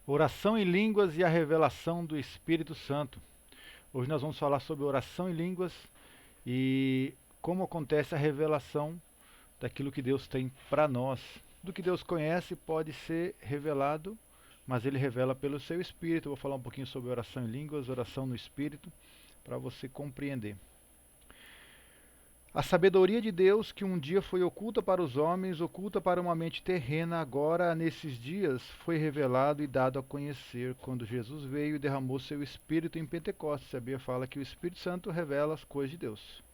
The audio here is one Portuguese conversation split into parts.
Oração em línguas e a revelação do Espírito Santo. Hoje nós vamos falar sobre oração em línguas e como acontece a revelação daquilo que Deus tem para nós. Do que Deus conhece pode ser revelado, mas Ele revela pelo seu Espírito. Eu vou falar um pouquinho sobre oração em línguas, oração no Espírito, para você compreender. A sabedoria de Deus, que um dia foi oculta para os homens, oculta para uma mente terrena, agora, nesses dias, foi revelado e dado a conhecer quando Jesus veio e derramou seu Espírito em Pentecostes. A Bíblia fala que o Espírito Santo revela as coisas de Deus.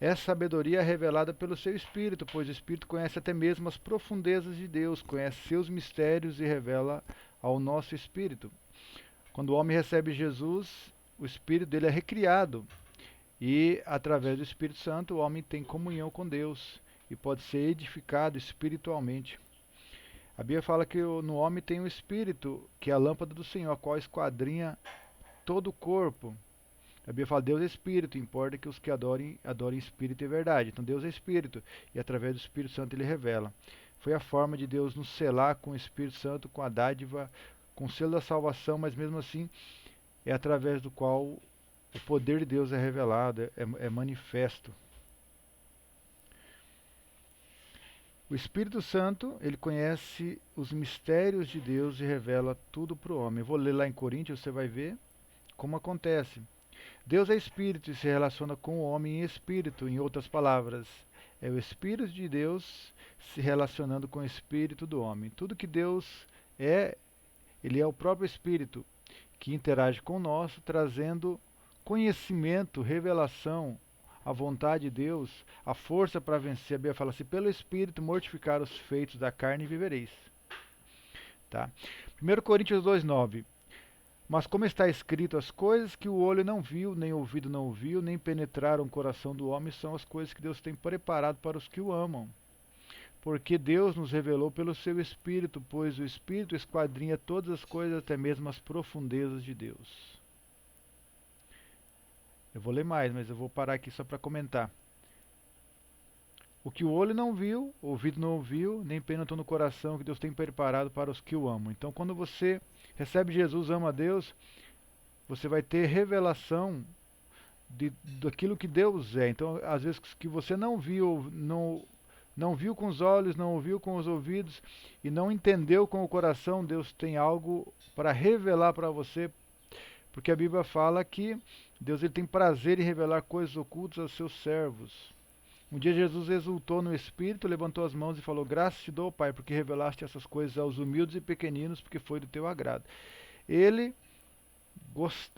Essa sabedoria é revelada pelo seu Espírito, pois o Espírito conhece até mesmo as profundezas de Deus, conhece seus mistérios e revela ao nosso Espírito. Quando o homem recebe Jesus, o Espírito dele é recriado e, através do Espírito Santo, o homem tem comunhão com Deus e pode ser edificado espiritualmente. A Bíblia fala que no homem tem o Espírito, que é a lâmpada do Senhor, a qual esquadrinha todo o corpo. A Bíblia fala, Deus é Espírito, importa que os que adorem Espírito e verdade. Então Deus é Espírito, e através do Espírito Santo Ele revela. Foi a forma de Deus nos selar com o Espírito Santo, com a dádiva, com o selo da salvação, mas mesmo assim é através do qual o poder de Deus é revelado, é manifesto. O Espírito Santo, ele conhece os mistérios de Deus e revela tudo para o homem. Eu vou ler lá em Coríntios, você vai ver como acontece. Deus é Espírito e se relaciona com o homem em Espírito, em outras palavras. É o Espírito de Deus se relacionando com o Espírito do homem. Tudo que Deus é, ele é o próprio Espírito que interage com o nosso, trazendo conhecimento, revelação, a vontade de Deus, a força para vencer. A Bíblia fala assim, pelo Espírito mortificar os feitos da carne e vivereis. Tá? 1 Coríntios 2,9. Mas como está escrito, as coisas que o olho não viu, nem o ouvido não ouviu, nem penetraram o coração do homem, são as coisas que Deus tem preparado para os que o amam. Porque Deus nos revelou pelo seu Espírito, pois o Espírito esquadrinha todas as coisas, até mesmo as profundezas de Deus. Eu vou ler mais, mas eu vou parar aqui só para comentar. O que o olho não viu, o ouvido não ouviu, nem penetrou no coração, que Deus tem preparado para os que o amam. Então, quando você recebe Jesus, ama a Deus, você vai ter revelação daquilo que Deus é. Então, às vezes que você não viu, não viu com os olhos, não ouviu com os ouvidos e não entendeu com o coração, Deus tem algo para revelar para você, porque a Bíblia fala que Deus ele tem prazer em revelar coisas ocultas aos seus servos. Um dia Jesus exultou no Espírito, levantou as mãos e falou, graças te dou, Pai, porque revelaste essas coisas aos humildes e pequeninos, porque foi do teu agrado. Ele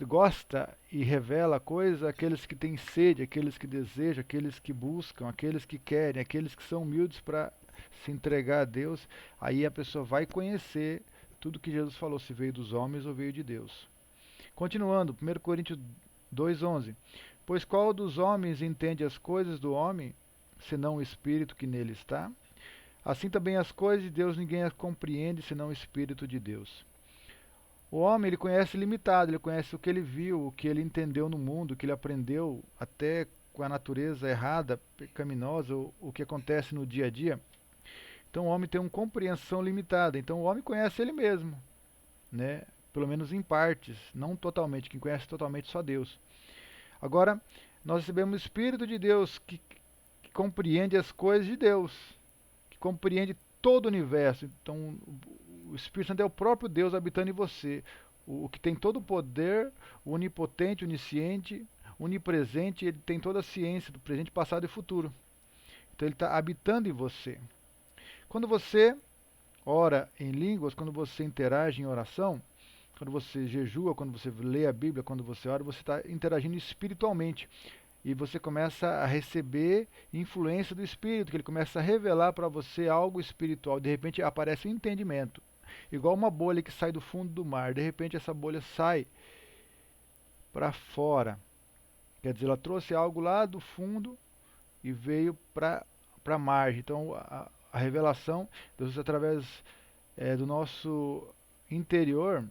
gosta e revela coisas àqueles que têm sede, àqueles que desejam, àqueles que buscam, àqueles que querem, àqueles que são humildes para se entregar a Deus. Aí a pessoa vai conhecer tudo que Jesus falou, se veio dos homens ou veio de Deus. Continuando, 1 Coríntios 2,11. Pois qual dos homens entende as coisas do homem, senão o Espírito que nele está? Assim também as coisas de Deus ninguém as compreende, senão o Espírito de Deus. O homem ele conhece limitado, ele conhece o que ele viu, o que ele entendeu no mundo, o que ele aprendeu até com a natureza errada, pecaminosa, o que acontece no dia a dia. Então o homem tem uma compreensão limitada. Então o homem conhece ele mesmo, né? Pelo menos em partes, não totalmente. Quem conhece totalmente só Deus. Agora, nós recebemos o Espírito de Deus que compreende as coisas de Deus, que compreende todo o universo. Então, o Espírito Santo é o próprio Deus habitando em você, o que tem todo o poder, o onipotente, onisciente, onipresente, ele tem toda a ciência do presente, passado e futuro. Então, ele está habitando em você. Quando você ora em línguas, quando você interage em oração, quando você jejua, quando você lê a Bíblia, quando você ora, você está interagindo espiritualmente. E você começa a receber influência do Espírito, que ele começa a revelar para você algo espiritual. De repente aparece um entendimento. Igual uma bolha que sai do fundo do mar. De repente essa bolha sai para fora. Quer dizer, ela trouxe algo lá do fundo e veio para a margem. Então a revelação, Deus através do nosso interior,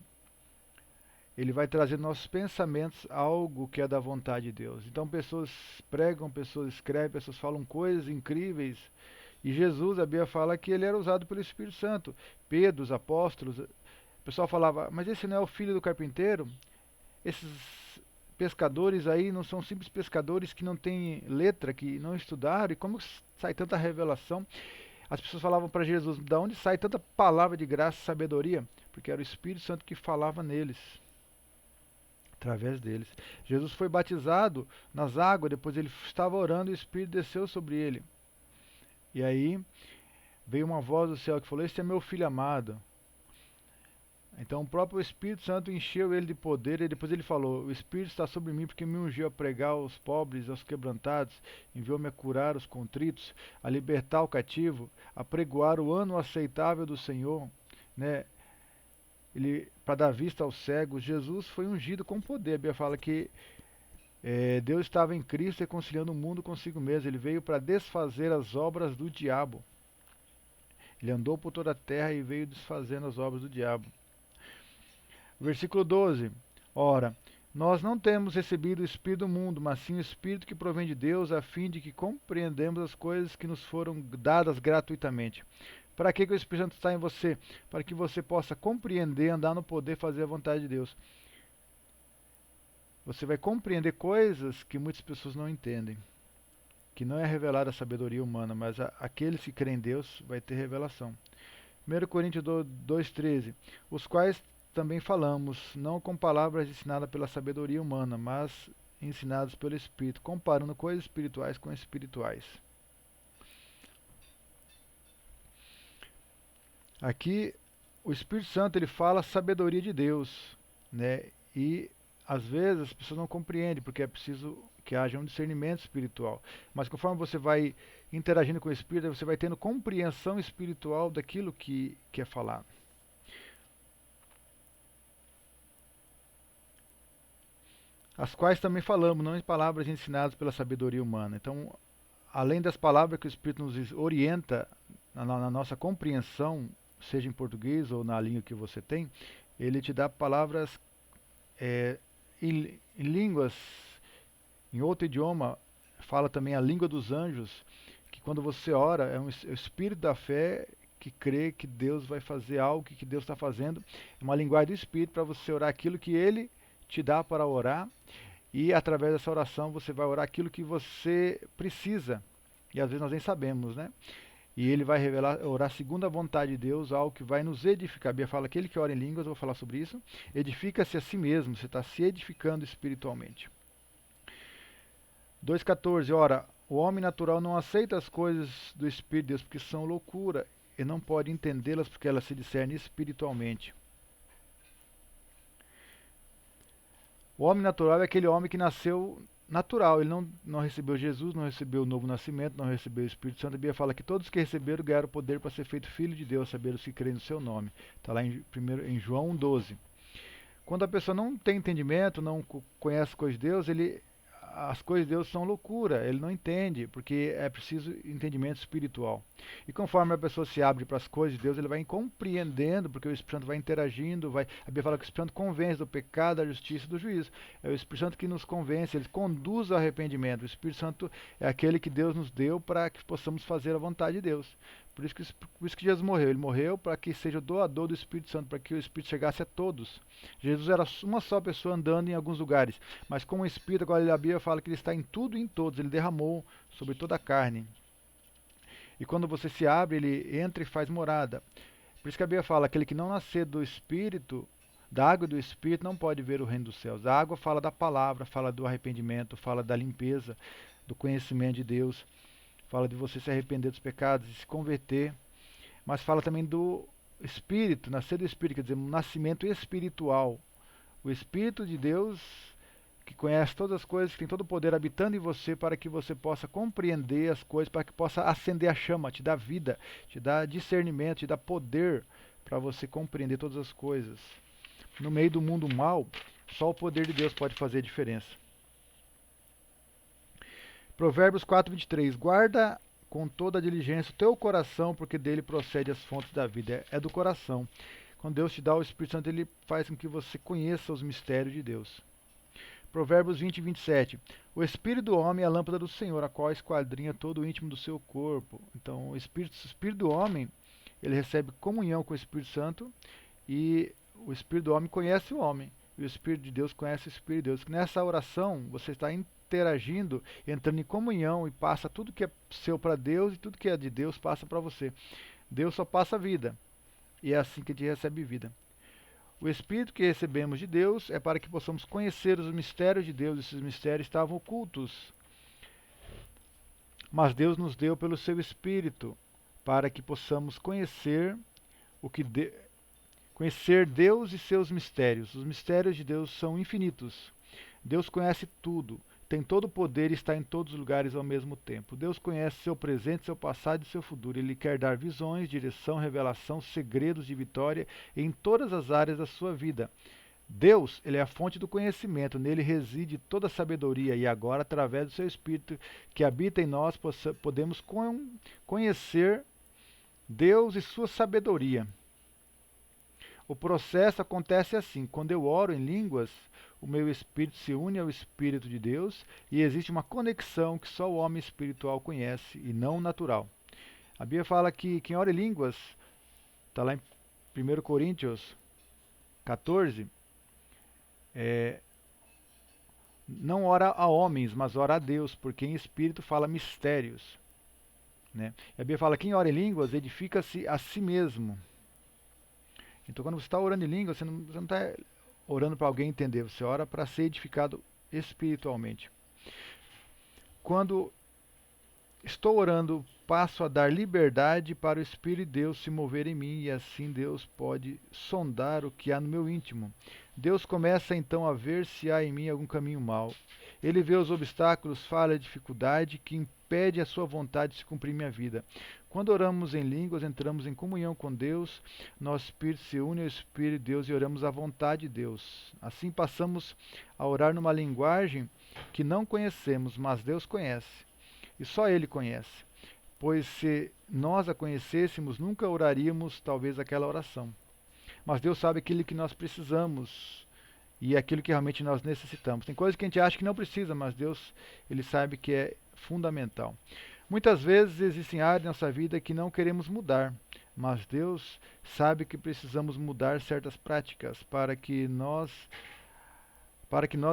ele vai trazer nossos pensamentos algo que é da vontade de Deus. Então pessoas pregam, pessoas escrevem, pessoas falam coisas incríveis. E Jesus, a Bíblia fala que ele era usado pelo Espírito Santo. Pedro, os apóstolos, O pessoal falava, mas esse não é o filho do carpinteiro? Esses pescadores aí não são simples pescadores que não têm letra, que não estudaram? E como sai tanta revelação? As pessoas falavam para Jesus, da onde sai tanta palavra de graça e sabedoria? Porque era o Espírito Santo que falava neles, através deles. Jesus foi batizado nas águas, depois ele estava orando e o Espírito desceu sobre ele. E aí veio uma voz do céu que falou, este é meu filho amado. Então o próprio Espírito Santo encheu ele de poder e depois ele falou, o Espírito está sobre mim porque me ungiu a pregar aos pobres, aos quebrantados, enviou-me a curar os contritos, a libertar o cativo, a pregoar o ano aceitável do Senhor, né? Ele para dar vista aos cegos. Jesus foi ungido com poder. A Bíblia fala que Deus estava em Cristo reconciliando o mundo consigo mesmo. Ele veio para desfazer as obras do diabo. Ele andou por toda a terra e veio desfazendo as obras do diabo. Versículo 12. Ora, nós não temos recebido o Espírito do mundo, mas sim o Espírito que provém de Deus, a fim de que compreendamos as coisas que nos foram dadas gratuitamente. Para que o Espírito Santo está em você? Para que você possa compreender, andar no poder, fazer a vontade de Deus. Você vai compreender coisas que muitas pessoas não entendem, que não é revelada a sabedoria humana, mas aqueles que creem em Deus vai ter revelação. 1 Coríntios 2,13, os quais também falamos, não com palavras ensinadas pela sabedoria humana, mas ensinadas pelo Espírito, comparando coisas espirituais com espirituais. Aqui, o Espírito Santo ele fala a sabedoria de Deus, né? E às vezes as pessoas não compreendem, porque é preciso que haja um discernimento espiritual. Mas conforme você vai interagindo com o Espírito, você vai tendo compreensão espiritual daquilo que é falado. As quais também falamos, não em palavras ensinadas pela sabedoria humana. Então, além das palavras que o Espírito nos orienta na nossa compreensão, seja em português ou na língua que você tem, ele te dá palavras em línguas, em outro idioma, fala também a língua dos anjos, que quando você ora, é o espírito da fé que crê que Deus vai fazer algo, que Deus está fazendo, é uma linguagem do Espírito para você orar aquilo que Ele te dá para orar, e através dessa oração você vai orar aquilo que você precisa, e às vezes nós nem sabemos, né? E ele vai revelar, orar segundo a vontade de Deus, algo que vai nos edificar. A Bíblia fala que aquele que ora em línguas, eu vou falar sobre isso, edifica-se a si mesmo, você está se edificando espiritualmente. 2,14, ora, o homem natural não aceita as coisas do Espírito de Deus porque são loucura, e não pode entendê-las porque elas se discernem espiritualmente. O homem natural é aquele homem que nasceu natural, ele não recebeu Jesus, não recebeu o novo nascimento, não recebeu o Espírito Santo. A Bíblia fala que todos que receberam ganharam poder para ser feito filho de Deus, saber os que creem no seu nome. Está lá em João 1,12. Quando a pessoa não tem entendimento, não conhece as coisas de Deus, as coisas de Deus são loucura, ele não entende, porque é preciso entendimento espiritual. E conforme a pessoa se abre para as coisas de Deus, ele vai compreendendo, porque o Espírito Santo vai interagindo, a Bíblia fala que o Espírito Santo convence do pecado, da justiça e do juízo. É o Espírito Santo que nos convence, ele conduz ao arrependimento. O Espírito Santo é aquele que Deus nos deu para que possamos fazer a vontade de Deus. Por isso que Jesus morreu. Ele morreu para que seja o doador do Espírito Santo, para que o Espírito chegasse a todos. Jesus era uma só pessoa andando em alguns lugares, mas como o Espírito, agora a Bíblia fala que ele está em tudo e em todos, ele derramou sobre toda a carne. E quando você se abre, ele entra e faz morada. Por isso que a Bíblia fala, aquele que não nascer do Espírito, da água e do Espírito, não pode ver o reino dos céus. A água fala da palavra, fala do arrependimento, fala da limpeza, do conhecimento de Deus, fala de você se arrepender dos pecados e se converter, mas fala também do Espírito, nascer do Espírito, quer dizer, um nascimento espiritual. O Espírito de Deus, que conhece todas as coisas, que tem todo o poder habitando em você para que você possa compreender as coisas, para que possa acender a chama, te dar vida, te dar discernimento, te dar poder para você compreender todas as coisas. No meio do mundo mal, só o poder de Deus pode fazer a diferença. Provérbios 4,23. Guarda com toda a diligência o teu coração, porque dele procede as fontes da vida. É do coração. Quando Deus te dá o Espírito Santo, ele faz com que você conheça os mistérios de Deus. Provérbios 20:27. O Espírito do homem é a lâmpada do Senhor, a qual esquadrinha todo o íntimo do seu corpo. Então, o Espírito do homem, ele recebe comunhão com o Espírito Santo, e o Espírito do homem conhece o homem, e o Espírito de Deus conhece o Espírito de Deus. Nessa oração, você está interagindo, entrando em comunhão e passa tudo que é seu para Deus e tudo que é de Deus passa para você. Deus só passa vida, e é assim que a gente recebe vida. O Espírito que recebemos de Deus é para que possamos conhecer os mistérios de Deus. Esses mistérios estavam ocultos, mas Deus nos deu pelo seu Espírito para que possamos conhecer o que conhecer Deus e seus mistérios. Os mistérios de Deus são infinitos. Deus conhece tudo, tem todo o poder e está em todos os lugares ao mesmo tempo. Deus conhece seu presente, seu passado e seu futuro. Ele quer dar visões, direção, revelação, segredos de vitória em todas as áreas da sua vida. Deus, ele é a fonte do conhecimento, nele reside toda a sabedoria e agora, através do seu Espírito que habita em nós, podemos conhecer Deus e sua sabedoria. O processo acontece assim: quando eu oro em línguas, o meu espírito se une ao Espírito de Deus e existe uma conexão que só o homem espiritual conhece e não o natural. A Bíblia fala que quem ora em línguas, está lá em 1 Coríntios 14, não ora a homens, mas ora a Deus, porque em espírito fala mistérios. Né? A Bíblia fala que quem ora em línguas edifica-se a si mesmo. Então, quando você está orando em língua, você não está orando para alguém entender, você ora para ser edificado espiritualmente. Quando estou orando, passo a dar liberdade para o Espírito de Deus se mover em mim, e assim Deus pode sondar o que há no meu íntimo. Deus começa então a ver se há em mim algum caminho mau. Ele vê os obstáculos, falha, dificuldade que impede a sua vontade de se cumprir em minha vida. Quando oramos em línguas, entramos em comunhão com Deus, nosso espírito se une ao Espírito de Deus e oramos à vontade de Deus. Assim passamos a orar numa linguagem que não conhecemos, mas Deus conhece. E só Ele conhece. Pois se nós a conhecêssemos, nunca oraríamos talvez aquela oração. Mas Deus sabe aquilo que nós precisamos e aquilo que realmente nós necessitamos. Tem coisas que a gente acha que não precisa, mas Deus, Ele sabe que é fundamental. Muitas vezes existem áreas na nossa vida que não queremos mudar, mas Deus sabe que precisamos mudar certas práticas para que nós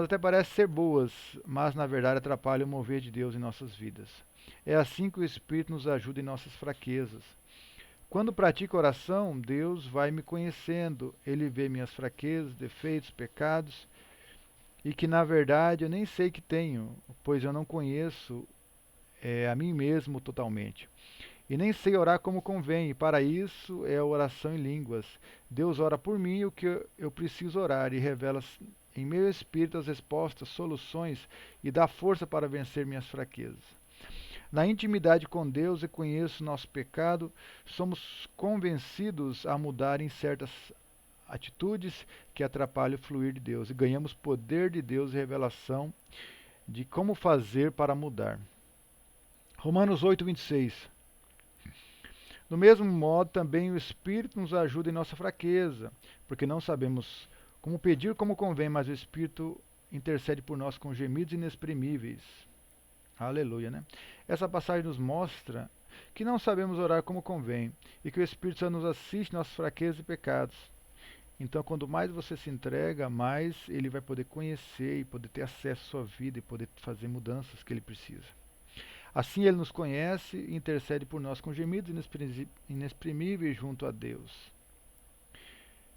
até parecem ser boas, mas na verdade atrapalham o mover de Deus em nossas vidas. É assim que o Espírito nos ajuda em nossas fraquezas. Quando pratico oração, Deus vai me conhecendo, Ele vê minhas fraquezas, defeitos, pecados, e que na verdade eu nem sei que tenho, pois eu não conheço a mim mesmo totalmente. E nem sei orar como convém, e para isso é a oração em línguas. Deus ora por mim o que eu preciso orar e revela em meu espírito as respostas, soluções e dá força para vencer minhas fraquezas. Na intimidade com Deus e conheço nosso pecado, somos convencidos a mudar em certas atitudes que atrapalham o fluir de Deus e ganhamos poder de Deus e revelação de como fazer para mudar. Romanos 8:26. Do mesmo modo, também o Espírito nos ajuda em nossa fraqueza, porque não sabemos como pedir como convém, mas o Espírito intercede por nós com gemidos inexprimíveis. Aleluia, né? Essa passagem nos mostra que não sabemos orar como convém e que o Espírito Santo nos assiste em nossas fraquezas e pecados. Então, quanto mais você se entrega, mais ele vai poder conhecer e poder ter acesso à sua vida e poder fazer mudanças que ele precisa. Assim ele nos conhece e intercede por nós com gemidos inexprimíveis junto a Deus,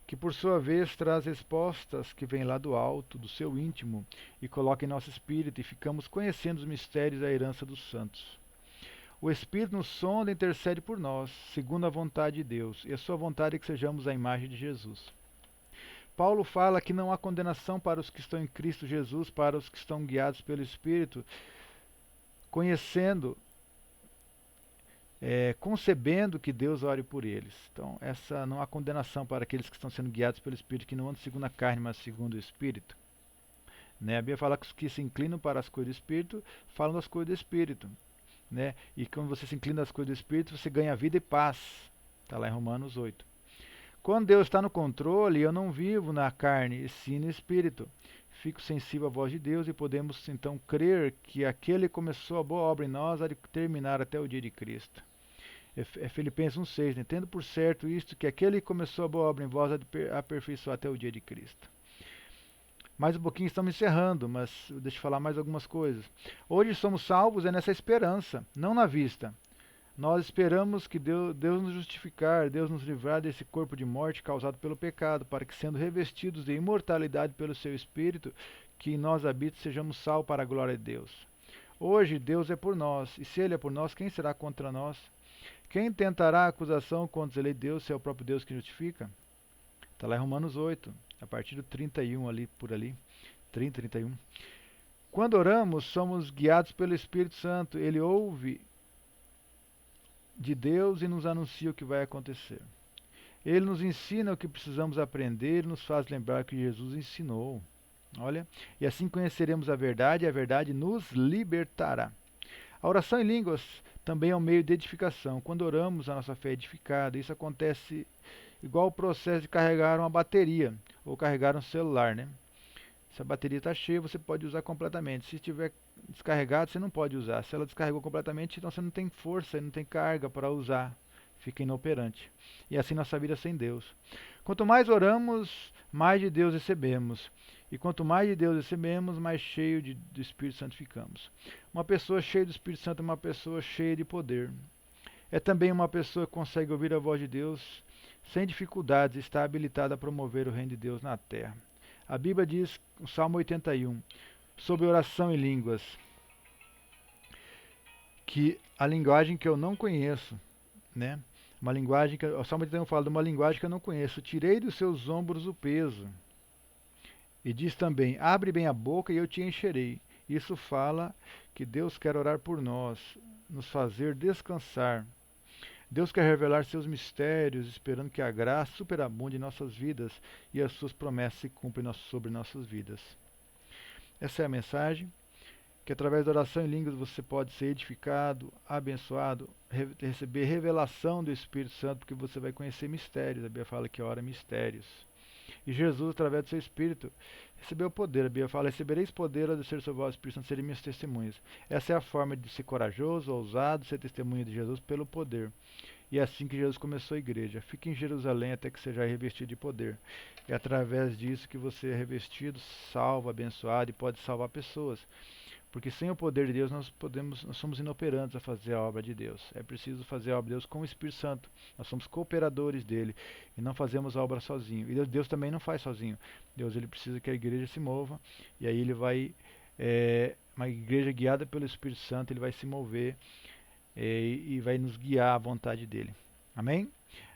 que por sua vez traz respostas que vêm lá do alto, do seu íntimo, e coloca em nosso espírito, e ficamos conhecendo os mistérios da herança dos santos. O Espírito nos sonda e intercede por nós, segundo a vontade de Deus, e a sua vontade é que sejamos a imagem de Jesus. Paulo fala que não há condenação para os que estão em Cristo Jesus, para os que estão guiados pelo Espírito, conhecendo, concebendo que Deus ore por eles. Então, essa não há condenação para aqueles que estão sendo guiados pelo Espírito, que não andam segundo a carne, mas segundo o Espírito. Né? A Bíblia fala que os que se inclinam para as coisas do Espírito, falam das coisas do Espírito. Né? E quando você se inclina às coisas do Espírito, você ganha vida e paz. Está lá em Romanos 8. Quando Deus está no controle, eu não vivo na carne, e sim no Espírito. Fico sensível à voz de Deus e podemos então crer que aquele que começou a boa obra em nós há de terminar até o dia de Cristo. É Filipenses 1,6, né? Tendo por certo isto, que aquele que começou a boa obra em vós aperfeiçoar até o dia de Cristo. Mais um pouquinho estamos encerrando, mas deixa eu falar mais algumas coisas. Hoje somos salvos é nessa esperança, não na vista. Nós esperamos que Deus nos justificar, Deus nos livrar desse corpo de morte causado pelo pecado, para que, sendo revestidos de imortalidade pelo seu Espírito, que em nós habita, sejamos salvos para a glória de Deus. Hoje Deus é por nós, e se Ele é por nós, quem será contra nós? Quem tentará acusação contra ele Deus, se é o próprio Deus que justifica? Está lá em Romanos 8, a partir do 31 ali, por ali, 30, 31. Quando oramos, somos guiados pelo Espírito Santo. Ele ouve de Deus e nos anuncia o que vai acontecer. Ele nos ensina o que precisamos aprender e nos faz lembrar que Jesus ensinou. Olha, e assim conheceremos a verdade e a verdade nos libertará. A oração em línguas também é um meio de edificação. Quando oramos, a nossa fé é edificada. Isso acontece igual o processo de carregar uma bateria ou carregar um celular, né? Se a bateria está cheia, você pode usar completamente. Se estiver descarregado, você não pode usar. Se ela descarregou completamente, então você não tem força, não tem carga para usar. Fica inoperante. E assim nossa vida sem Deus. Quanto mais oramos, mais de Deus recebemos. E quanto mais de Deus recebemos, mais cheio do Espírito Santo ficamos. Uma pessoa cheia do Espírito Santo é uma pessoa cheia de poder. É também uma pessoa que consegue ouvir a voz de Deus sem dificuldades e está habilitada a promover o reino de Deus na terra. A Bíblia diz, no Salmo 81, sobre oração em línguas, que a linguagem que eu não conheço, né? Uma linguagem que o Salmo 81 fala de uma linguagem que eu não conheço. Tirei dos seus ombros o peso. E diz também: abre bem a boca e eu te encherei. Isso fala que Deus quer orar por nós, nos fazer descansar. Deus quer revelar seus mistérios, esperando que a graça superabunde em nossas vidas e as suas promessas se cumprem sobre nossas vidas. Essa é a mensagem, que através da oração em línguas você pode ser edificado, abençoado, receber revelação do Espírito Santo, porque você vai conhecer mistérios. A Bíblia fala que ora mistérios. E Jesus, através do seu Espírito, recebeu o poder. A Bíblia fala: recebereis poder ao descer sobre vós, Espírito Santo, serem minhas testemunhas. Essa é a forma de ser corajoso, ousado, ser testemunha de Jesus pelo poder. E é assim que Jesus começou a igreja. Fique em Jerusalém até que seja revestido de poder. É através disso que você é revestido, salvo, abençoado e pode salvar pessoas. Porque sem o poder de Deus nós somos inoperantes a fazer a obra de Deus. É preciso fazer a obra de Deus com o Espírito Santo. Nós somos cooperadores dele e não fazemos a obra sozinho. E Deus também não faz sozinho. Deus ele precisa que a igreja se mova e aí ele vai uma igreja guiada pelo Espírito Santo, ele vai se mover e vai nos guiar à vontade dele. Amém?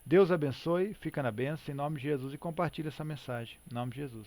Deus abençoe, fica na bênção, em nome de Jesus, e compartilhe essa mensagem. Em nome de Jesus.